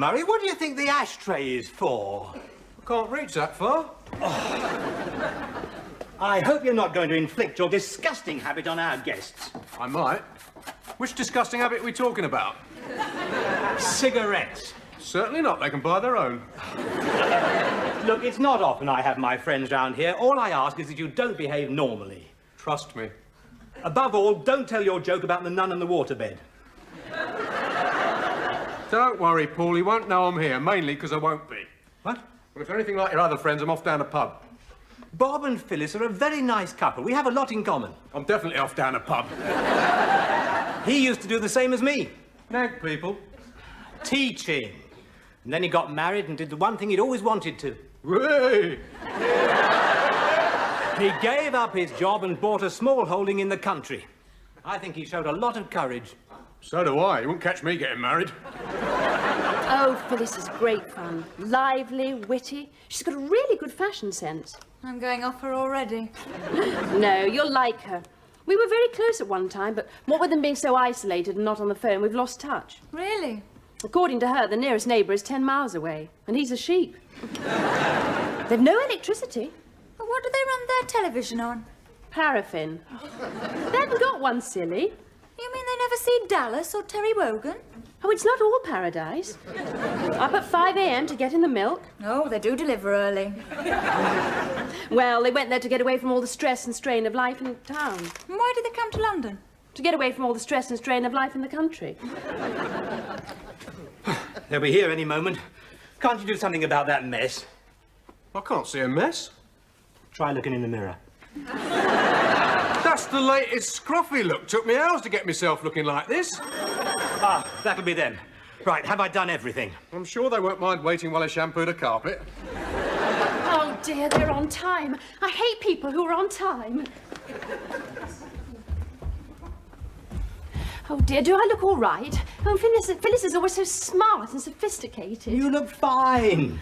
Murray, what do you think the ashtray is for? I can't reach that far. Oh. I hope you're not going to inflict your disgusting habit on our guests. I might. Which disgusting habit are we talking about? Cigarettes. Certainly not. They can buy their own. Look, it's not often I have my friends round here. All I ask is that you don't behave normally. Trust me. Above all, don't tell your joke about the nun and the waterbed. Don't worry, Paul. He won't know I'm here, mainly because I won't be. What? Well, if you're anything like your other friends, I'm off down a pub. Bob and Phyllis are a very nice couple. We have a lot in common. I'm definitely off down a pub. He used to do the same as me. Nag people. Teaching. And then he got married and did the one thing he'd always wanted to. Hey! He gave up his job and bought a small holding in the country. I think he showed a lot of courage. So do I. You won't catch me getting married. Oh, Phyllis is great fun. Lively, witty. She's got a really good fashion sense. I'm going off her already. No, you'll like her. We were very close at one time, but what with them being so isolated and not on the phone, we've lost touch. Really? According to her, the nearest neighbour is 10 miles away, and he's a sheep. They've no electricity. But what do they run their television on? Paraffin. They haven't got one, silly. You mean they never see Dallas or Terry Wogan? Oh, it's not all paradise. Up at 5 a.m. to get in the milk. Oh, they do deliver early. Well, they went there to get away from all the stress and strain of life in town. And why did they come to London? To get away from all the stress and strain of life in the country. They'll be here any moment. Can't you do something about that mess? I can't see a mess. Try looking in the mirror. That's the latest scruffy look. Took me hours to get myself looking like this. Ah, that'll be them. Right, have I done everything? I'm sure they won't mind waiting while I shampoo the carpet. Oh, dear, they're on time. I hate people who are on time. Oh, dear, do I look all right? Oh, Phyllis is always so smart and sophisticated. You look fine.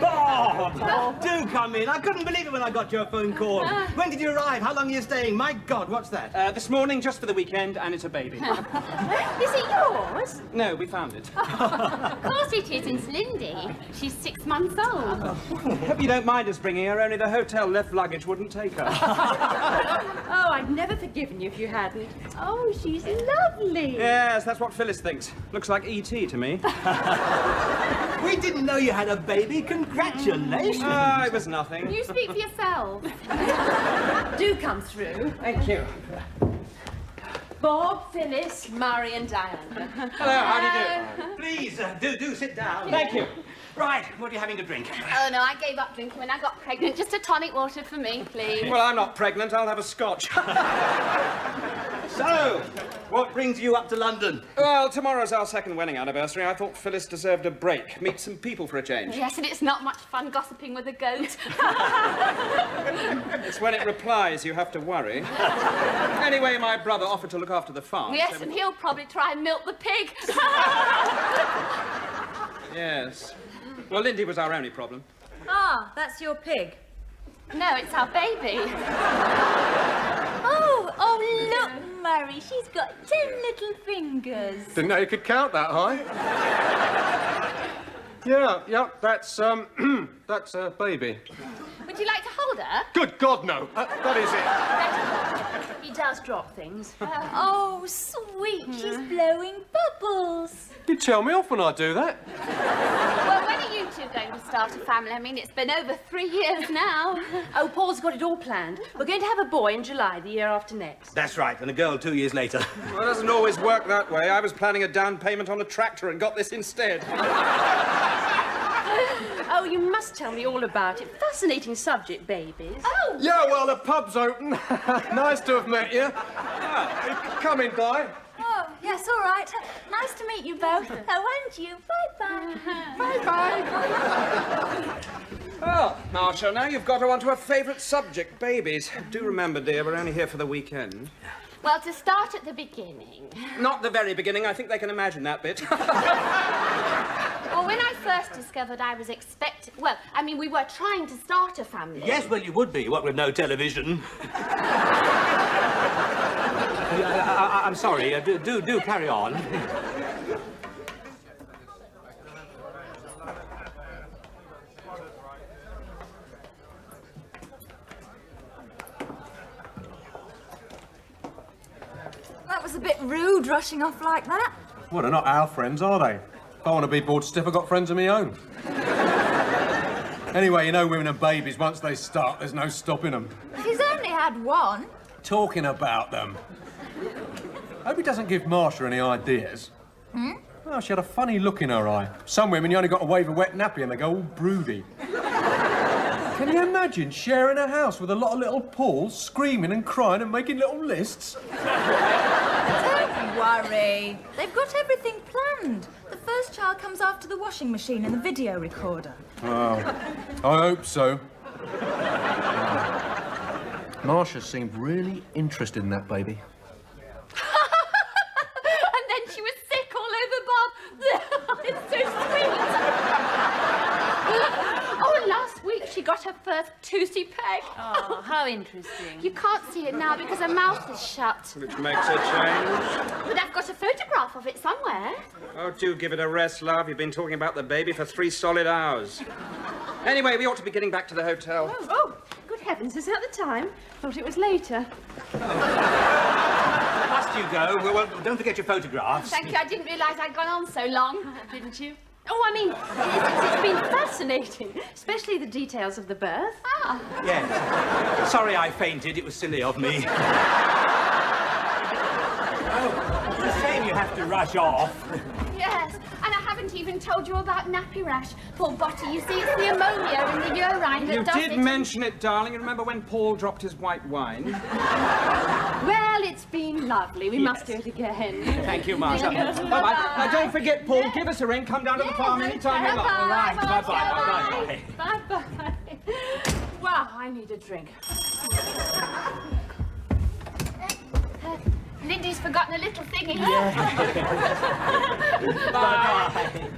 Bob! Do come in. I couldn't believe it when I got your phone call. When did you arrive? How long are you staying? My God, what's that? This morning, just for the weekend, and it's a baby. Is it yours? No, we found it. Of course it is, it's Lindy. She's 6 months old. Hope you don't mind us bringing her, only the hotel left luggage wouldn't take her. Oh, I'd never forgiven you if you hadn't. Oh, she's lovely. Yes, that's what Phyllis thinks. Looks like E.T. to me. We didn't know you had a baby. Congratulations. Oh, it was nothing. You speak for yourself. Do come through. Thank you. Bob, Phyllis, Murray and Diana. Hello, how do you do? Please, do sit down. Thank you. Right, what are you having to drink? Oh, no, I gave up drinking when I got pregnant. Just a tonic water for me, please. Well, I'm not pregnant. I'll have a scotch. So, what brings you up to London? Well, tomorrow's our second wedding anniversary. I thought Phyllis deserved a break. Meet some people for a change. Yes, and it's not much fun gossiping with a goat. It's when it replies you have to worry. Anyway, my brother offered to look after the farm. Yes, so and he'll probably try and milk the pig. Yes. Well, Lindy was our only problem. Ah, that's your pig. No, it's our baby. Oh, look, Murray, she's got 10 little fingers. Didn't know you could count that high. Yeah, that's a baby. Would you like to hold her? Good God, no. That is it. He does drop things. Oh, sweet, she's blowing bubbles. You tell me off when I do that. Well, when are you two going to start a family? I mean, it's been over 3 years now. Oh, Paul's got it all planned. We're going to have a boy in July, the year after next. That's right, and a girl 2 years later. Well, it doesn't always work that way. I was planning a down payment on a tractor and got this instead. Oh, you must tell me all about it. Fascinating subject, babies. Oh! Yeah, well, the pub's open. Nice to have met you. Come in, Di. Oh, yes, all right. Nice to meet you both. Oh, and you. Bye-bye. Bye-bye. Well, Marshall, now you've got her onto her favourite subject, babies. Do remember, dear, we're only here for the weekend. Well, to start at the beginning. Not the very beginning. I think they can imagine that bit. Well, when I first discovered I was expecting... Well, I mean, we were trying to start a family. Yes, well, you would be, what with no television. I'm sorry. Do carry on. That was a bit rude, rushing off like that. Well, they're not our friends, are they? If I want to be bored stiff, I've got friends of my own. Anyway, you know women and babies, once they start, there's no stopping them. He's only had one. Talking about them. Hope he doesn't give Marcia any ideas. Hmm? Oh, she had a funny look in her eye. Some women, you only got to wave a wet nappy and they go all broody. Can you imagine sharing a house with a lot of little Pauls, screaming and crying and making little lists? Don't worry. They've got everything planned. The first child comes after the washing machine and the video recorder. Oh, I hope so. Marcia seemed really interested in that baby. And then she was sick all over Bob. It's so sweet. Oh, last week she got her first toothy peg. Oh, how interesting. You can't see it now because her mouth is shut. Which makes a change. But I've got a photograph of it somewhere. Oh, do give it a rest, love. You've been talking about the baby for 3 solid hours. Anyway, we ought to be getting back to the hotel. Oh, good heavens, is that the time? Thought it was later. Must you go? Well, don't forget your photographs. Thank you. I didn't realise I'd gone on so long. Didn't you? Oh, I mean, it's been fascinating, especially the details of the birth. Ah. Yes. Sorry I fainted. It was silly of me. Oh, it's a shame you have to rush off. Yes, and I haven't even told you about nappy rash. Poor Botty, you see, it's the ammonia in the urine that You does did it. mention it, darling. You remember when Paul dropped his white wine? Well, it's been lovely. We must do it again. Thank you, Marcia. Bye-bye. Now, don't forget, Paul, give us a ring. Come down to the farm anytime you like. All right. Bye-bye. Bye-bye. Wow, I need a drink. Lindy's forgotten a little thingy. Bye-bye.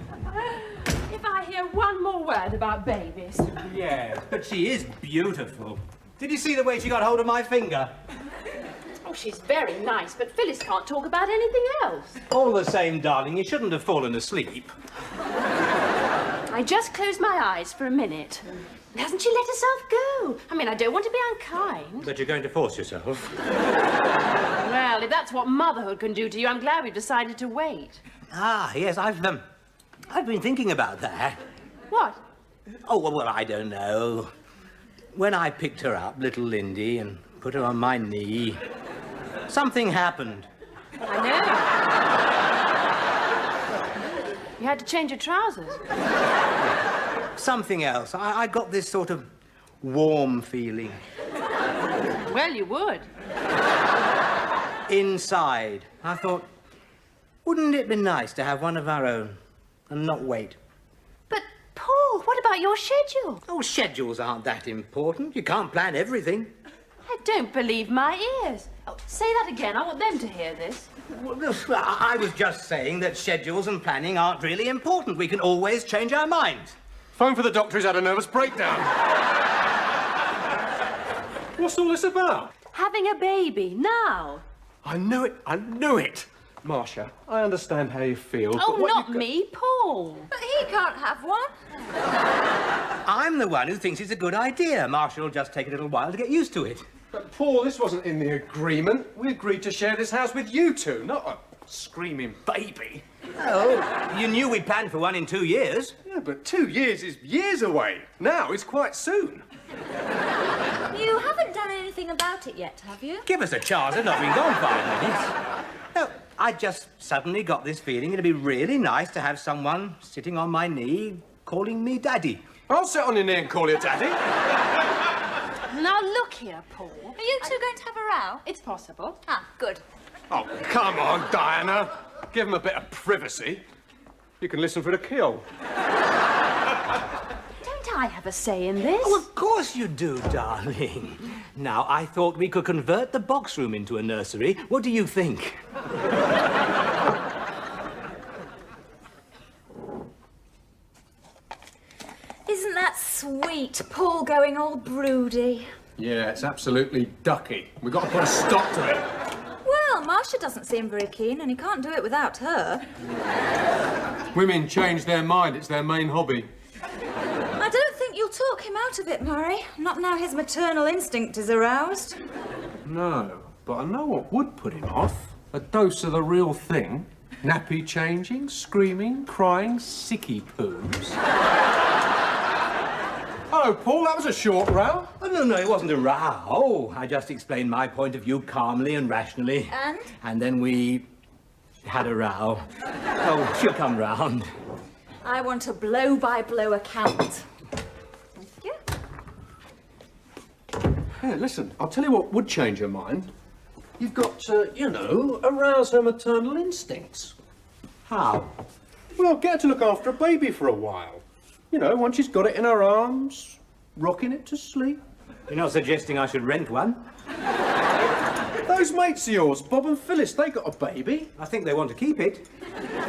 If I hear one more word about babies. Yes, but she is beautiful. Did you see the way she got hold of my finger? Oh, she's very nice, but Phyllis can't talk about anything else. All the same, darling, you shouldn't have fallen asleep. I just closed my eyes for a minute. Hasn't she let herself go? I mean, I don't want to be unkind. But you're going to force yourself. Well, if that's what motherhood can do to you, I'm glad we've decided to wait. Ah, yes, I've been thinking about that. What? Oh, well, I don't know. When I picked her up, little Lindy, and put her on my knee, something happened. I know. You had to change your trousers. Something else. I got this sort of warm feeling. Well, you would. Inside. I thought, wouldn't it be nice to have one of our own and not wait? But, Paul, what about your schedule? Oh, schedules aren't that important. You can't plan everything. I don't believe my ears. Oh, say that again. I want them to hear this. Well, I was just saying that schedules and planning aren't really important. We can always change our minds. Phone for the doctor, he's had a nervous breakdown. What's all this about? Having a baby, now. I knew it. Marcia, I understand how you feel. Oh, but what not you me, Paul. But he can't have one. I'm the one who thinks it's a good idea. Marcia will just take a little while to get used to it. But Paul, this wasn't in the agreement. We agreed to share this house with you two, not a screaming baby. Oh, you knew we planned for one in 2 years. Yeah, but 2 years is years away. Now it's quite soon. You haven't done anything about it yet, have you? Give us a chance. I've not been gone 5 minutes. No, I just suddenly got this feeling it'd be really nice to have someone sitting on my knee calling me Daddy. I'll sit on your knee and call you Daddy. Now, look here, Paul. Are you two going to have a row? It's possible. Ah, good. Oh, come on, Diana. Give him a bit of privacy. You can listen for the kill. Don't I have a say in this? Oh, of course you do, darling. Now, I thought we could convert the box room into a nursery. What do you think? Isn't that sweet, Paul going all broody? Yeah, it's absolutely ducky. We've got to put a stop to it. Well, Marcia doesn't seem very keen, and he can't do it without her. Women change their mind. It's their main hobby. I don't think you'll talk him out of it, Murray. Not now his maternal instinct is aroused. No, but I know what would put him off. A dose of the real thing. Nappy changing, screaming, crying, sicky poos. Hello, Paul. That was a short row. Oh, no, it wasn't a row. I just explained my point of view calmly and rationally. And? And then we had a row. Oh, she'll come round. I want a blow-by-blow account. Thank you. Hey, listen, I'll tell you what would change her mind. You've got to, you know, arouse her maternal instincts. How? Well, get her to look after a baby for a while. You know, once she's got it in her arms, rocking it to sleep. You're not suggesting I should rent one? Those mates of yours, Bob and Phyllis, they got a baby. I think they want to keep it.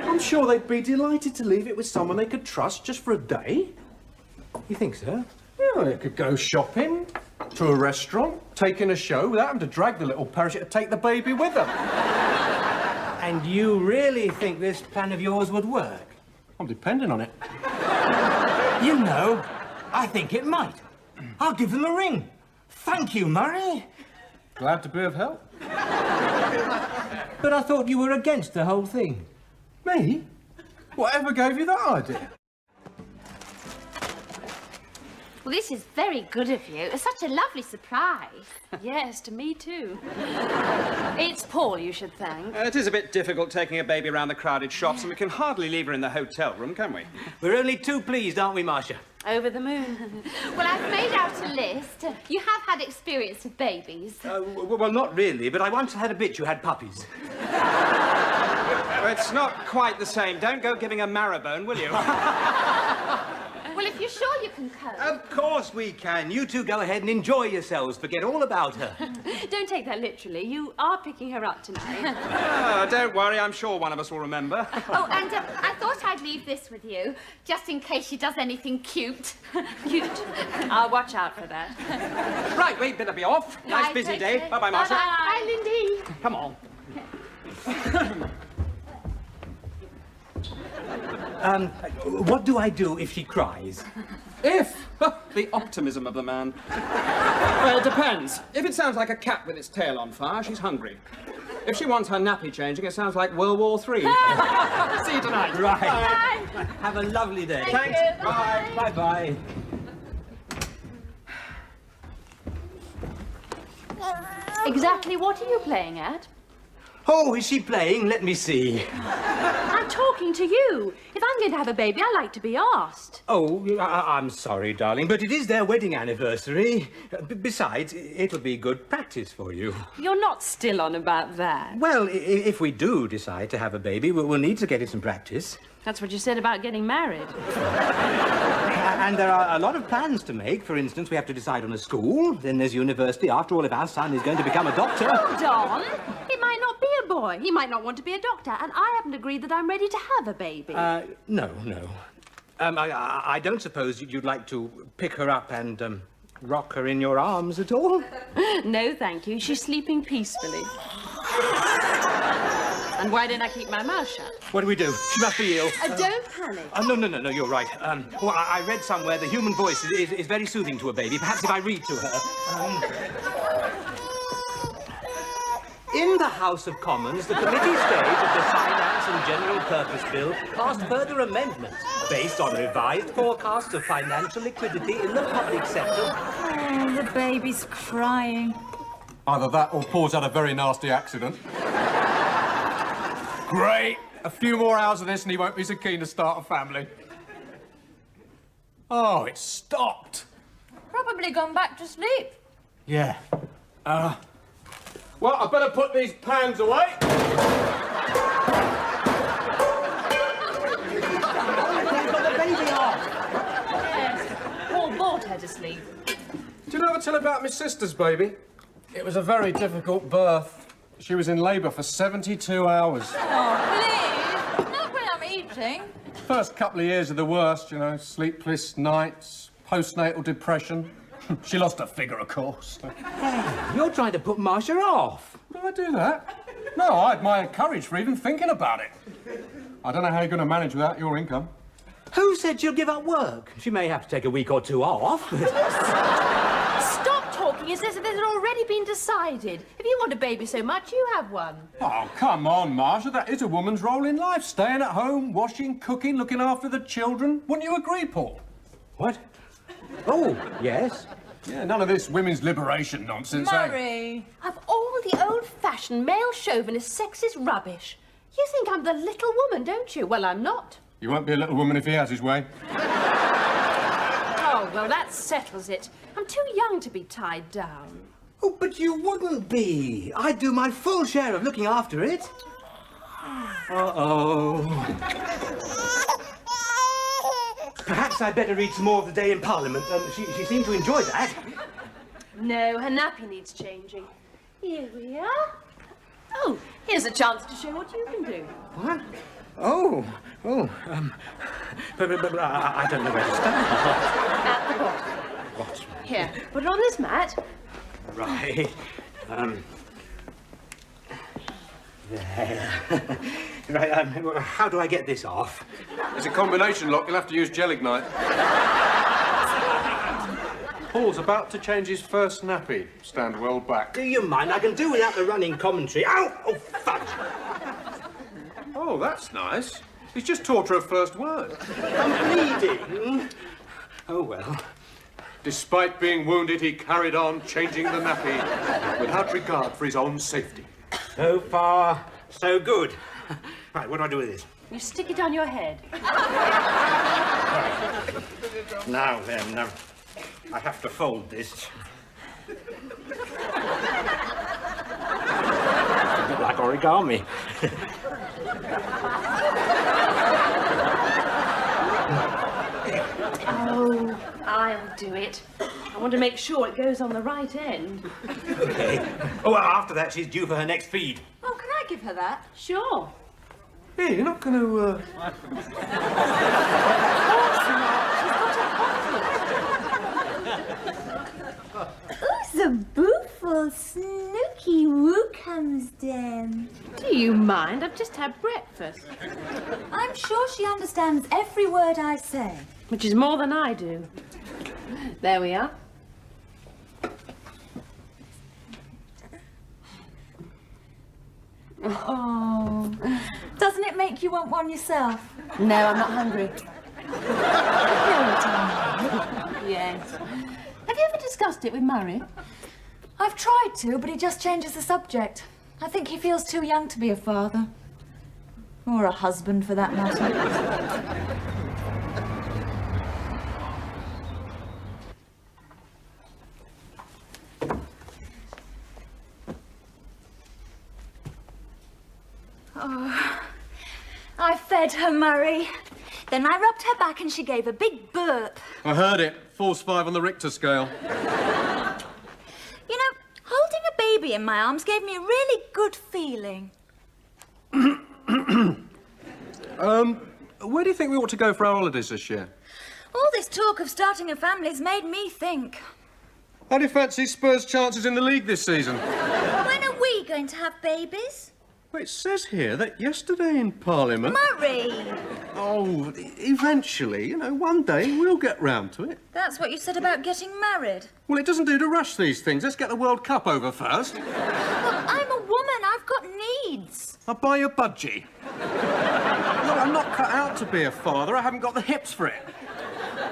I'm sure they'd be delighted to leave it with someone they could trust just for a day. You think so? Yeah, they could go shopping, to a restaurant, take in a show without having to drag the little parachute to take the baby with them. And you really think this plan of yours would work? I'm depending on it. You know, I think it might. I'll give them a ring. Thank you, Murray. Glad to be of help. But I thought you were against the whole thing. Me? Whatever gave you that idea? Well, this is very good of you. It's such a lovely surprise. Yes, to me too. It's Paul you should thank. It is a bit difficult taking a baby around the crowded shops, and we can hardly leave her in the hotel room, can we? We're only too pleased, aren't we, Marcia? Over the moon. Well, I've made out a list. You have had experience with babies. Well, not really, but I once had a bitch who had puppies. It's not quite the same. Don't go giving her marrowbone, will you? Well, if you're sure you can cope. Of course we can. You two go ahead and enjoy yourselves. Forget all about her. Don't take that literally. You are picking her up tonight. Oh, don't worry. I'm sure one of us will remember. Oh, and I thought I'd leave this with you, just in case she does anything cute. Cute. I'll watch out for that. Right, we'd better be off. Nice Right, busy take day. care. Bye-bye, Marcia. Bye, Lindy. Come on. What do I do if she cries? If? The optimism of the man. Well, it depends. If it sounds like a cat with its tail on fire, she's hungry. If she wants her nappy changing, it sounds like World War III. See you tonight. Right. Bye. Have a lovely day. Thank you. Bye. Bye-bye. Exactly what are you playing at? Oh, is she playing? Let me see. I'm talking to you. If I'm going to have a baby, I like to be asked. Oh, I'm sorry, darling, but it is their wedding anniversary. Besides, it'll be good practice for you. You're not still on about that. Well, if we do decide to have a baby, we'll need to get it some practice. That's what you said about getting married. And there are a lot of plans to make. For instance, we have to decide on a school. Then there's university. After all, if our son is going to become a doctor... Hold on. It might not be a boy. He might not want to be a doctor. And I haven't agreed that I'm ready to have a baby. No. I don't suppose you'd like to pick her up and rock her in your arms at all? No, thank you. She's sleeping peacefully. And why didn't I keep my mouth shut? What do we do? She must be ill. Don't panic. No, you're right. Well, I read somewhere the human voice is very soothing to a baby. Perhaps if I read to her. In the House of Commons, the committee stage of the Finance and General Purpose Bill passed further amendments based on revised forecasts of financial liquidity in the public sector. Oh, the baby's crying. Either that or Paul's had a very nasty accident. Great! A few more hours of this and he won't be so keen to start a family. Oh, it stopped. Probably gone back to sleep. Yeah. Well, I better put these pans away. Got the baby off. Yes. Paul bought her to sleep. Do you know what I tell about my sister's baby? It was a very difficult birth. She was in labour for 72 hours. Oh, please. Not when I'm eating. First couple of years are the worst, you know, sleepless nights, postnatal depression. She lost her figure, of course. You're trying to put Marcia off. Did I do that? No, I admire courage for even thinking about it. I don't know how you're going to manage without your income. Who said she'll give up work? She may have to take a week or two off, but... Stop talking as if it had already been decided. If you want a baby so much, you have one. Oh, come on, Marsha. That is a woman's role in life. Staying at home, washing, cooking, looking after the children. Wouldn't you agree, Paul? What? Oh, yes. Yeah, none of this women's liberation nonsense, eh? Murray! Of all the old-fashioned male chauvinist sexist rubbish, you think I'm the little woman, don't you? Well, I'm not. You won't be a little woman if he has his way. Oh, well, that settles it. I'm too young to be tied down. Oh, but you wouldn't be. I'd do my full share of looking after it. Uh-oh. Perhaps I'd better read some more of the Day in Parliament. She seemed to enjoy that. No, her nappy needs changing. Here we are. Oh, here's a chance to show what you can do. What? But I don't know where to start. At the bottom. What? Here, put it on this mat. Right. There. Right, how do I get this off? It's a combination lock. You'll have to use gelignite. Paul's about to change his first nappy. Stand well back. Do you mind? I can do without the running commentary. Ow! Oh, fudge! Oh, that's nice. He's just taught her first word. I'm bleeding. Oh, well. Despite being wounded, he carried on changing the nappy without regard for his own safety. So far, so good. Right, what do I do with this? You stick it on your head. Now then, I have to fold this. A bit like origami. Oh, I'll do it. I want to make sure it goes on the right end. Okay. Oh, well, after that, she's due for her next feed. Oh, can I give her that? Sure. Hey, you're not going to, Who's the beautiful snooky woo comes down? Do you mind? I've just had breakfast. I'm sure she understands every word I say. Which is more than I do. There we are. Oh, doesn't it make you want one yourself? No, I'm not hungry. Yes. Have you ever discussed it with Murray? I've tried to, but he just changes the subject. I think he feels too young to be a father. Or a husband, for that matter. Oh, I fed her, Murray. Then I rubbed her back and she gave a big burp. I heard it. Force 5 on the Richter scale. You know, holding a baby in my arms gave me a really good feeling. Where do you think we ought to go for our holidays this year? All this talk of starting a family's made me think. How do you fancy Spurs' chances in the league this season? When are we going to have babies? Well, it says here that yesterday in Parliament... Murray! Oh, eventually, you know, one day we'll get round to it. That's what you said about getting married. Well, it doesn't do to rush these things. Let's get the World Cup over first. Look, I'm a woman. I've got needs. I'll buy you a budgie. Look, I'm not cut out to be a father. I haven't got the hips for it.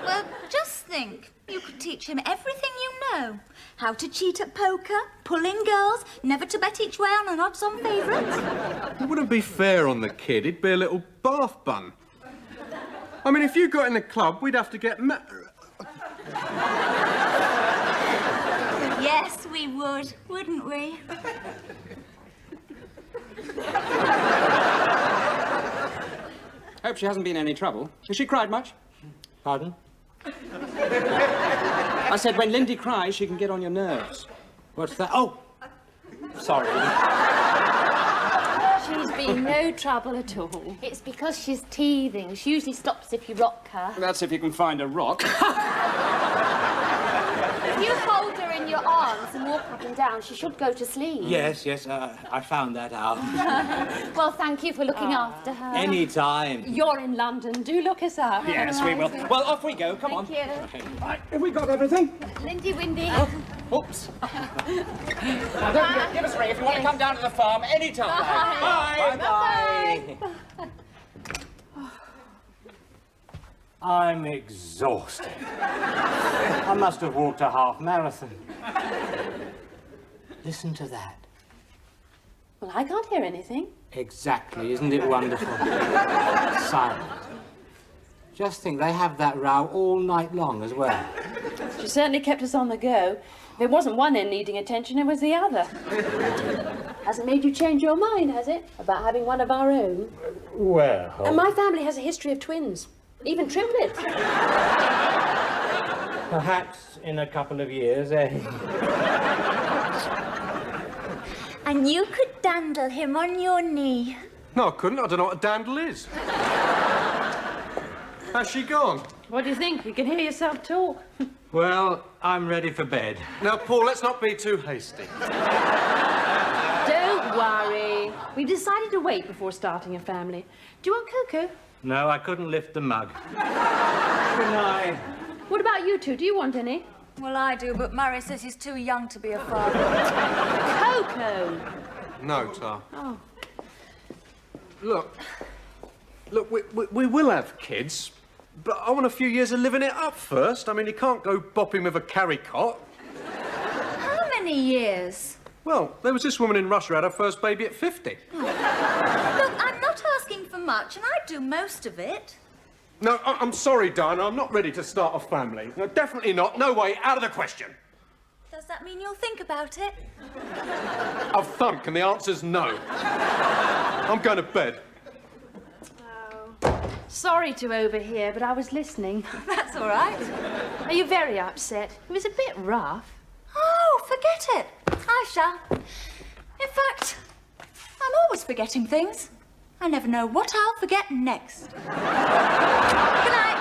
Well, just think. You could teach him everything you know. How to cheat at poker, pulling girls, never to bet each way on an odds-on favourite. It wouldn't be fair on the kid. He'd be a little bath bun. I mean, if you got in the club, we'd have to get Yes, we would, wouldn't we? Hope she hasn't been in any trouble. Has she cried much? Pardon? I said when Lindy cries, she can get on your nerves. What's that? Oh! Sorry. She's been no trouble at all. It's because she's teething. She usually stops if you rock her. That's if you can find a rock. If you hold her in your arms and walk up and down, she should go to sleep. Yes, I found that out. Well, thank you for looking after her. Any time. You're in London. Do look us up. Yes, we will. Well, off we go. Come on. Thank you. Right, have we got everything? Lindy Windy. Oops. Now, don't forget, give us a ring if you want to come down to the farm anytime. Bye. Bye. I'm exhausted. I must have walked a half marathon. Listen to that. Well, I can't hear anything. Exactly, isn't it wonderful? Silent. Just think, they have that row all night long as well. She certainly kept us on the go. If it wasn't one end needing attention, it was the other. Hasn't made you change your mind, has it? About having one of our own? Well... And my family has a history of twins. Even triplets. Perhaps in a couple of years, eh? And you could dandle him on your knee. No, I couldn't. I don't know what a dandle is. Has she gone? What do you think? You can hear yourself talk. Well, I'm ready for bed. Now, Paul, let's not be too hasty. Don't worry. We decided to wait before starting a family. Do you want cocoa? No, I couldn't lift the mug. Good night. What about you two? Do you want any? Well, I do, but Murray says he's too young to be a father. Cocoa! No, Tar. Oh. Look, we will have kids, but I want a few years of living it up first. I mean, you can't go bopping with a carry cot. How many years? Well, there was this woman in Russia who had her first baby at 50. Look, I'm not asking for much, and I do most of it. No, I'm sorry, Diana, I'm not ready to start a family. No, definitely not. No way, out of the question. Does that mean you'll think about it? I've thunk, and the answer's no. I'm going to bed. Oh. Sorry to overhear, but I was listening. That's all right. Are you very upset? It was a bit rough. Oh, forget it. I shall. In fact, I'm always forgetting things. I never know what I'll forget next. Good night.